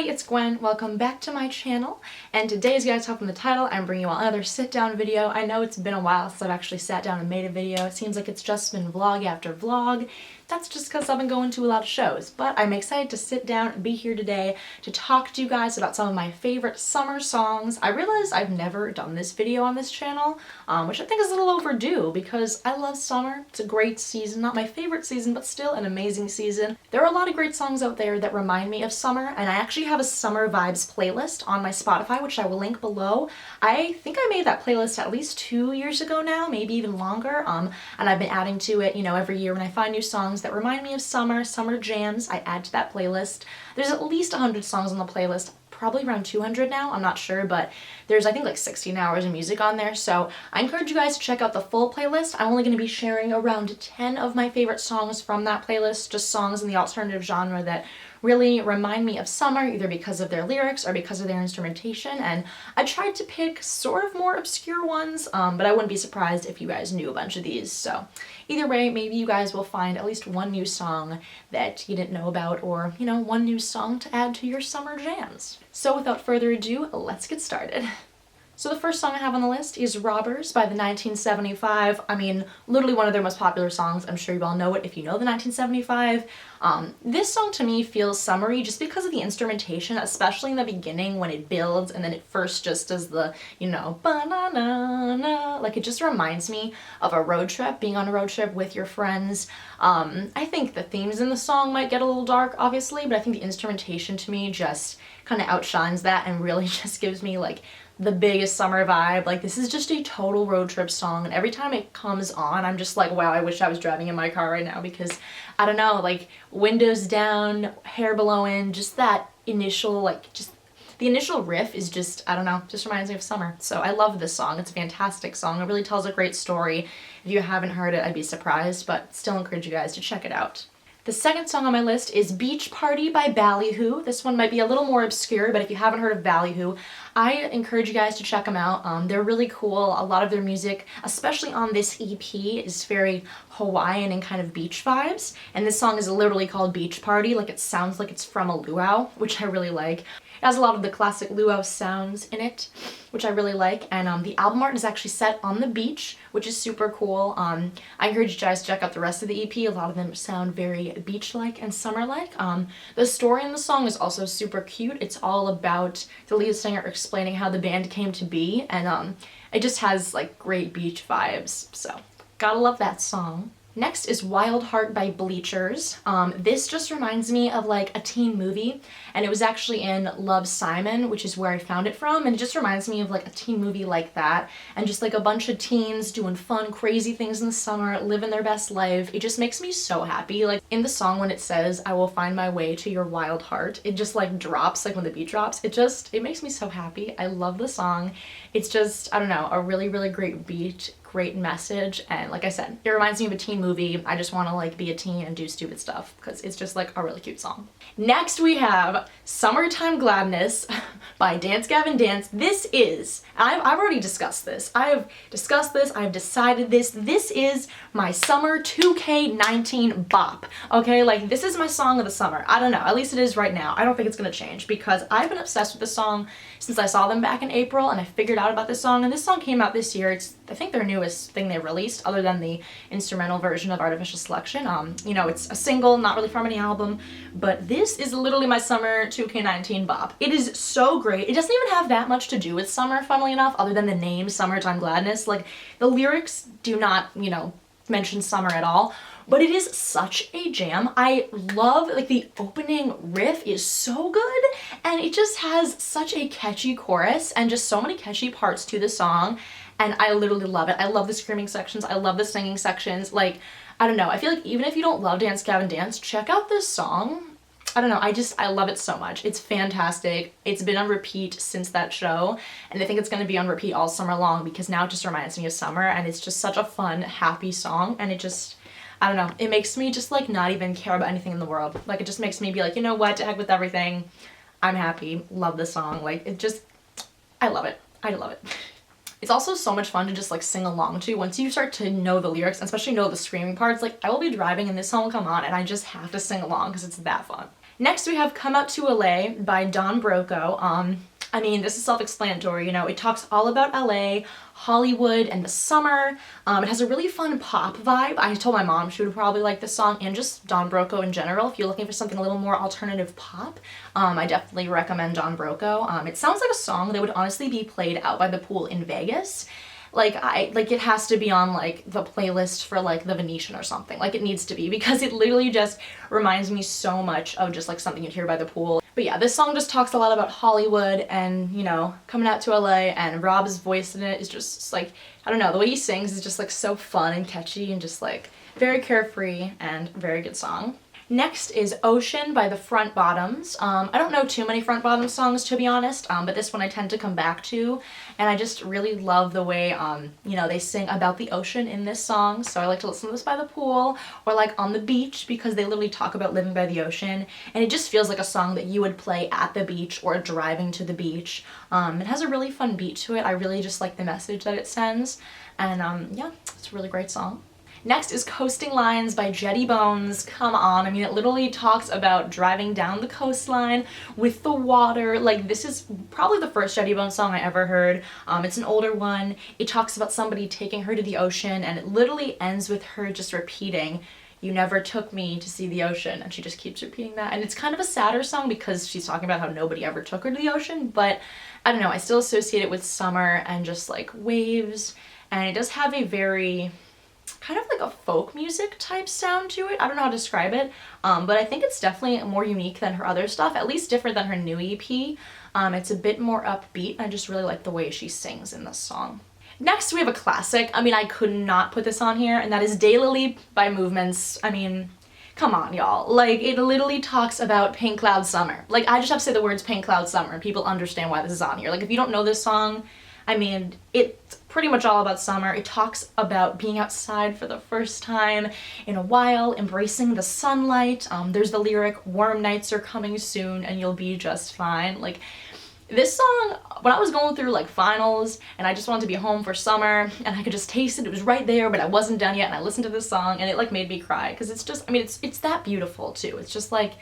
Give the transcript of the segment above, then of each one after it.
everybody, it's Gwen. Welcome back to my channel, and today, as you guys saw from the title, I'm bringing you all another sit-down video. I know it's been a while since I've actually sat down and made a video. It seems like it's just been vlog after vlog. That's just because I've been going to a lot of shows, but I'm excited to sit down and be here today to talk to you guys about some of my favorite summer songs. I realize I've never done this video on this channel, which I think is a little overdue because I love summer. It's a great season, not my favorite season, but still an amazing season. There are a lot of great songs out there that remind me of summer, and I actually have a summer vibes playlist on my Spotify, which I will link below. I think I made that playlist at least 2 years ago now, maybe even longer, and I've been adding to it, you know, every year when I find new songs that remind me of summer jams, I add to that playlist. There's at least 100 songs on the playlist, probably around 200 now, I'm not sure, but there's I think like 16 hours of music on there, so I encourage you guys to check out the full playlist. I'm only going to be sharing around 10 of my favorite songs from that playlist, just songs in the alternative genre that really remind me of summer, either because of their lyrics or because of their instrumentation, and I tried to pick sort of more obscure ones, but I wouldn't be surprised if you guys knew a bunch of these, so either way, maybe you guys will find at least one new song that you didn't know about, or, you know, one new song to add to your summer jams. So without further ado, let's get started. So the first song I have on the list is Robbers by the 1975. I mean, literally one of their most popular songs. I'm sure you all know it if you know the 1975. This song to me feels summery just because of the instrumentation, especially in the beginning when it builds and then it first just does the, you know, ba-na-na-na. Like, it just reminds me of a road trip, being on a road trip with your friends. I think the themes in the song might get a little dark, obviously, but I think the instrumentation to me just kind of outshines that and really just gives me like the biggest summer vibe. Like, this is just a total road trip song, and every time it comes on I'm just like, wow, I wish I was driving in my car right now, because I don't know, like windows down, hair blowing, just that initial, like, just the initial riff is just, I don't know, just reminds me of summer. So I love this song. It's a fantastic song. It really tells a great story. If you haven't heard it, I'd be surprised, but still encourage you guys to check it out. The second song on my list is Beach Party by Ballyhoo. This one might be a little more obscure, but if you haven't heard of Ballyhoo, I encourage you guys to check them out. They're really cool. A lot of their music, especially on this EP, is very Hawaiian and kind of beach vibes. And this song is literally called Beach Party. Like, it sounds like it's from a luau, which I really like. It has a lot of the classic luau sounds in it, which I really like, and the album art is actually set on the beach, which is super cool. I encourage you guys to check out the rest of the EP. A lot of them sound very beach-like and summer-like. The story in the song is also super cute. It's all about the lead singer explaining how the band came to be, and it just has like great beach vibes, so gotta love that song. Next is Wild Heart by Bleachers. This just reminds me of like a teen movie, and it was actually in Love, Simon, which is where I found it from, and it just reminds me of like a teen movie like that, and just like a bunch of teens doing fun, crazy things in the summer, living their best life. It just makes me so happy. Like, in the song when it says, "I will find my way to your wild heart," it just like drops, like when the beat drops, it makes me so happy. I love the song. It's just, I don't know, a really, really great beat, great message, and like I said, it reminds me of a teen movie. I just want to like be a teen and do stupid stuff because it's just like a really cute song. Next we have Summertime Gladness by Dance Gavin Dance. This is, I've already discussed this. I've decided this. This is my summer 2K19 bop. Okay, like, this is my song of the summer. I don't know, at least it is right now. I don't think it's gonna change because I've been obsessed with this song since I saw them back in April, and I figured out about this song, and this song came out this year. It's, I think, their newest thing they released other than the instrumental version of Artificial Selection. You know, it's a single, not really from any album, but this is literally my summer 2K19 bop. It is so great. It doesn't even have that much to do with summer, funnily enough, other than the name Summertime Gladness. Like, the lyrics do not, you know, mention summer at all, but it is such a jam. I love, like, the opening riff is so good, and it just has such a catchy chorus and just so many catchy parts to the song, and I literally love it. I love the screaming sections. I love the singing sections. Like, I don't know, I feel like even if you don't love Dance Gavin Dance, check out this song. I don't know, I love it so much. It's fantastic. It's been on repeat since that show, and I think it's going to be on repeat all summer long because now it just reminds me of summer, and it's just such a fun, happy song, and it just, I don't know, it makes me just like not even care about anything in the world. Like, it just makes me be like, you know what, to heck with everything. I'm happy. Love this song. Like, it just, I love it. I love it. It's also so much fun to just like sing along to once you start to know the lyrics, especially know the screaming parts. Like, I will be driving and this song will come on and I just have to sing along because it's that fun. Next we have Come Out to LA by Don Broco. I mean, this is self-explanatory, you know, it talks all about LA, Hollywood, and the summer. It has a really fun pop vibe. I told my mom she would probably like this song, and just Don Broco in general. If you're looking for something a little more alternative pop, I definitely recommend Don Broco. It sounds like a song that would honestly be played out by the pool in Vegas. Like, it has to be on, like, the playlist for, like, the Venetian or something. Like, it needs to be, because it literally just reminds me so much of just, like, something you'd hear by the pool. But yeah, this song just talks a lot about Hollywood and, you know, coming out to LA, and Rob's voice in it is just, like, I don't know, the way he sings is just, like, so fun and catchy and just, like, very carefree and very good song. Next is Ocean by the Front Bottoms. I don't know too many Front Bottoms songs, to be honest, but this one I tend to come back to, and I just really love the way, you know, they sing about the ocean in this song, so I like to listen to this by the pool, or like on the beach, because they literally talk about living by the ocean, and it just feels like a song that you would play at the beach or driving to the beach. It has a really fun beat to it. I really just like the message that it sends, and yeah, it's a really great song. Next is Coasting Lines by Jetty Bones. Come on, I mean, it literally talks about driving down the coastline with the water. Like, this is probably the first Jetty Bones song I ever heard. It's an older one. It talks about somebody taking her to the ocean, and it literally ends with her just repeating, "You never took me to see the ocean," and she just keeps repeating that. And it's kind of a sadder song because she's talking about how nobody ever took her to the ocean, but I don't know, I still associate it with summer and just like waves, and it does have a very kind of like a folk music type sound to it. I don't know how to describe it, but I think it's definitely more unique than her other stuff, at least different than her new EP. It's a bit more upbeat. I just really like the way she sings in this song. Next, we have a classic. I mean, I could not put this on here, and that is Daylily by Movements. I mean, come on, y'all. Like, it literally talks about Pink Cloud Summer. Like, I just have to say the words Pink Cloud Summer, and people understand why this is on here. Like, if you don't know this song, I mean, it's pretty much all about summer. It talks about being outside for the first time in a while, embracing the sunlight. There's the lyric, "Warm nights are coming soon and you'll be just fine." Like, this song, when I was going through like finals and I just wanted to be home for summer and I could just taste it, it was right there, but I wasn't done yet, and I listened to this song and it like made me cry, because it's just, I mean, it's that beautiful too. It's just like,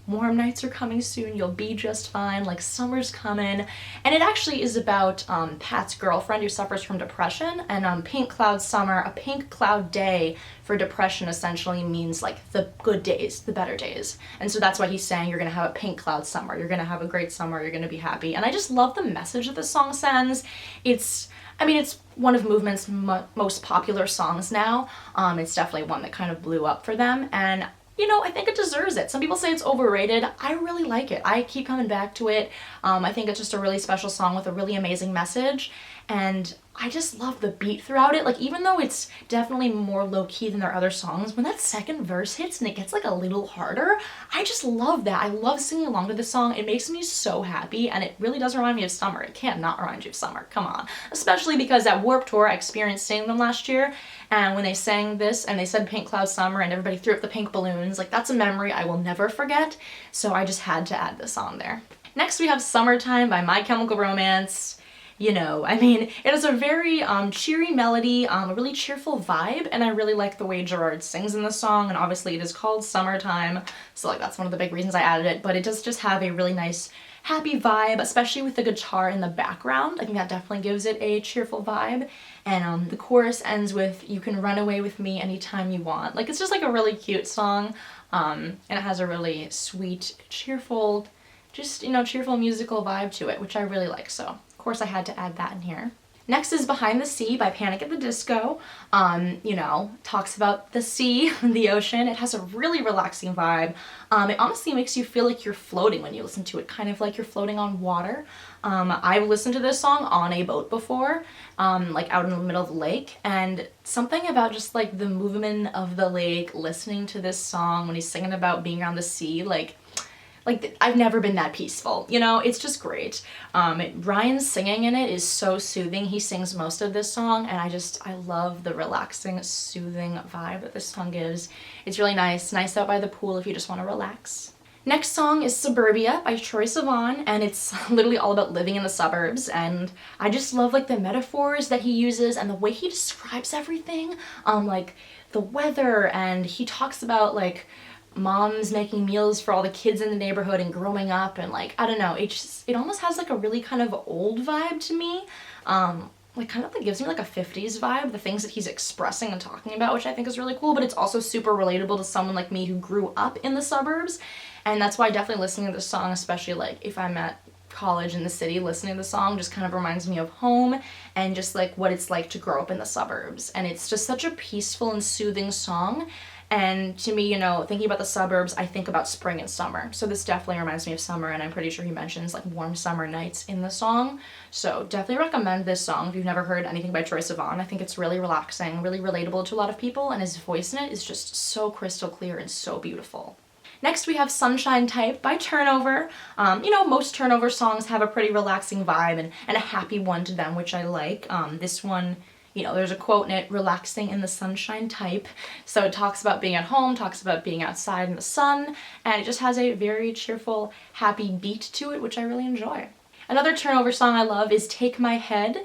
warm nights are coming soon, you'll be just fine, like summer's coming. And it actually is about Pat's girlfriend who suffers from depression, and Pink Cloud Summer, a pink cloud day for depression essentially means like the good days, the better days. And so that's why he's saying you're gonna have a pink cloud summer, you're gonna have a great summer, you're gonna be happy. And I just love the message that this song sends. I mean, it's one of Movement's most popular songs now. It's definitely one that kind of blew up for them, and you know, I think it deserves it. Some people say it's overrated. I really like it. I keep coming back to it. I think it's just a really special song with a really amazing message, and I just love the beat throughout it. Like, even though it's definitely more low-key than their other songs, when that second verse hits and it gets like a little harder, I just love that. I love singing along to this song. It makes me so happy, and it really does remind me of summer. It can't not remind you of summer, come on. Especially because at Warped Tour, I experienced seeing them last year, and when they sang this and they said Pink Cloud Summer and everybody threw up the pink balloons, like, that's a memory I will never forget, so I just had to add this on there. Next we have Summertime by My Chemical Romance. You know, I mean, it has a very cheery melody, a really cheerful vibe, and I really like the way Gerard sings in this song, and obviously it is called Summertime, so like that's one of the big reasons I added it, but it does just have a really nice happy vibe, especially with the guitar in the background. I think that definitely gives it a cheerful vibe, and the chorus ends with, "You can run away with me anytime you want." Like, it's just like a really cute song, and it has a really sweet, cheerful, just, you know, cheerful musical vibe to it, which I really like, so of course I had to add that in here. Next is Behind the Sea by Panic at the Disco. You know, talks about the sea, the ocean. It has a really relaxing vibe. It honestly makes you feel like you're floating when you listen to it, kind of like you're floating on water. I've listened to this song on a boat before, like out in the middle of the lake, and something about just like the movement of the lake, listening to this song when he's singing about being around the sea, like I've never been that peaceful, you know? It's just great. Ryan's singing in it is so soothing. He sings most of this song, and I love the relaxing, soothing vibe that this song gives. It's really nice out by the pool if you just want to relax. Next song is Suburbia by Troye Sivan, and it's literally all about living in the suburbs, and I just love like the metaphors that he uses and the way he describes everything, like the weather, and he talks about like moms making meals for all the kids in the neighborhood and growing up, and like, I don't know, it almost has like a really kind of old vibe to me. Like kind of like gives me like a 50s vibe, the things that he's expressing and talking about, which I think is really cool, but it's also super relatable to someone like me who grew up in the suburbs. And that's why definitely listening to this song, especially like if I'm at college in the city, listening to the song just kind of reminds me of home and just like what it's like to grow up in the suburbs. And it's just such a peaceful and soothing song. And to me, you know, thinking about the suburbs, I think about spring and summer. So this definitely reminds me of summer, and I'm pretty sure he mentions like warm summer nights in the song. So definitely recommend this song if you've never heard anything by Troye Sivan. I think it's really relaxing, really relatable to a lot of people, and his voice in it is just so crystal clear and so beautiful. Next we have Sunshine Type by Turnover. You know, most Turnover songs have a pretty relaxing vibe and a happy one to them, which I like. This one, you know, there's a quote in it, relaxing in the sunshine type. So it talks about being at home, talks about being outside in the sun, and it just has a very cheerful, happy beat to it, which I really enjoy. Another Turnover song I love is Take My Head.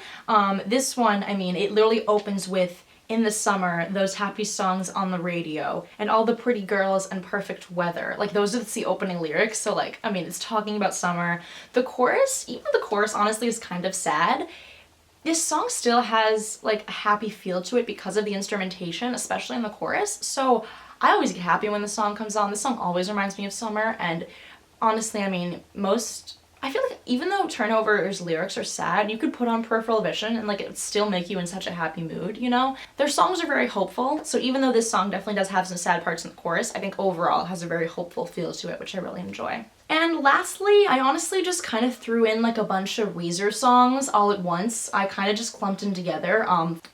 This one, I mean, it literally opens with in the summer, those happy songs on the radio, and all the pretty girls and perfect weather. Like, those are the opening lyrics, so like, I mean, it's talking about summer. The chorus, even the chorus honestly is kind of sad. This song still has like a happy feel to it because of the instrumentation, especially in the chorus. So I always get happy when the song comes on. This song always reminds me of summer, and honestly, I mean, I feel like even though Turnover's lyrics are sad, you could put on Peripheral Vision and like it would still make you in such a happy mood, you know? Their songs are very hopeful, so even though this song definitely does have some sad parts in the chorus, I think overall it has a very hopeful feel to it, which I really enjoy. And lastly, I honestly just kind of threw in like a bunch of Weezer songs all at once. I kind of just clumped them together.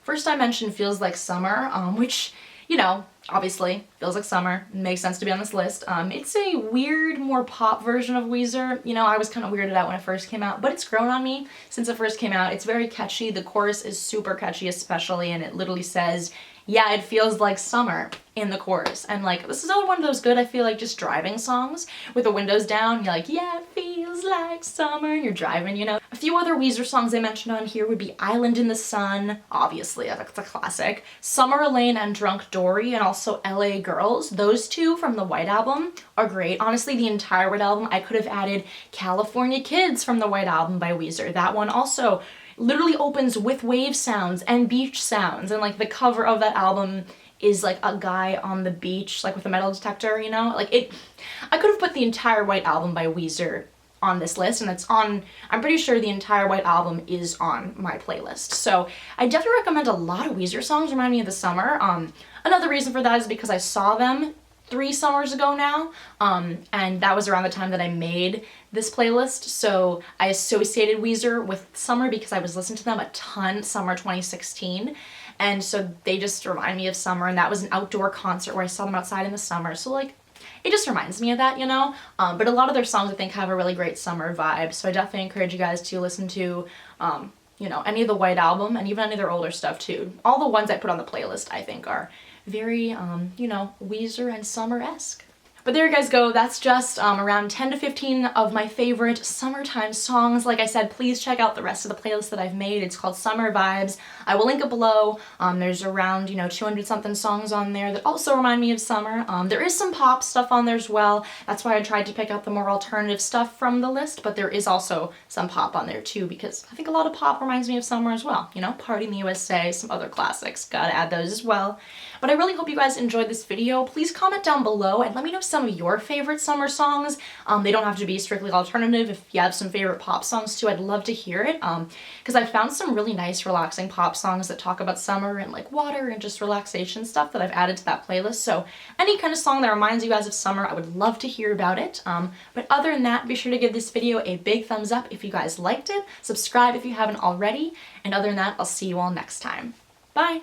First I mentioned Feels Like Summer, which, you know, obviously feels like summer, makes sense to be on this list. It's a weird, more pop version of Weezer. You know, I was kind of weirded out when it first came out, but it's grown on me since it first came out. It's very catchy. The chorus is super catchy especially, and it literally says, yeah, it feels like summer in the chorus. And like, this is all one of those good, I feel like, just driving songs with the windows down. You're like, yeah, it feels like summer, and you're driving, you know. A few other Weezer songs I mentioned on here would be Island in the Sun, obviously, that's a classic. Summer Lane and Drunk Dory, and also LA Girls. Those two from the White Album are great. Honestly, the entire White Album, I could have added California Kids from the White Album by Weezer. That one also literally opens with wave sounds and beach sounds, and like the cover of that album is like a guy on the beach like with a metal detector, you know? Like I could have put the entire White Album by Weezer on this list, and it's on, I'm pretty sure the entire White Album is on my playlist. So I definitely recommend a lot of Weezer songs remind me of the summer. Another reason for that is because I saw them 3 summers ago now, and that was around the time that I made this playlist, so I associated Weezer with summer because I was listening to them a ton summer 2016, and so they just remind me of summer, and that was an outdoor concert where I saw them outside in the summer, so like, it just reminds me of that, you know? But a lot of their songs I think have a really great summer vibe, so I definitely encourage you guys to listen to, you know, any of the White Album, and even any of their older stuff too. All the ones I put on the playlist I think are very, you know, Weezer and summer-esque. But there you guys go, that's just around 10 to 15 of my favorite summertime songs. Like I said, please check out the rest of the playlist that I've made. It's called Summer Vibes. I will link it below. There's around, you know, 200 something songs on there that also remind me of summer. There is some pop stuff on there as well. That's why I tried to pick out the more alternative stuff from the list, but there is also some pop on there too, because I think a lot of pop reminds me of summer as well. You know, Party in the USA, some other classics, gotta add those as well. But I really hope you guys enjoyed this video. Please comment down below and let me know some of your favorite summer songs. They don't have to be strictly alternative. If you have some favorite pop songs too, I'd love to hear it. Because I found some really nice relaxing pop songs that talk about summer and like water and just relaxation stuff that I've added to that playlist. So any kind of song that reminds you guys of summer, I would love to hear about it. But other than that, be sure to give this video a big thumbs up if you guys liked it. Subscribe if you haven't already. And other than that, I'll see you all next time. Bye!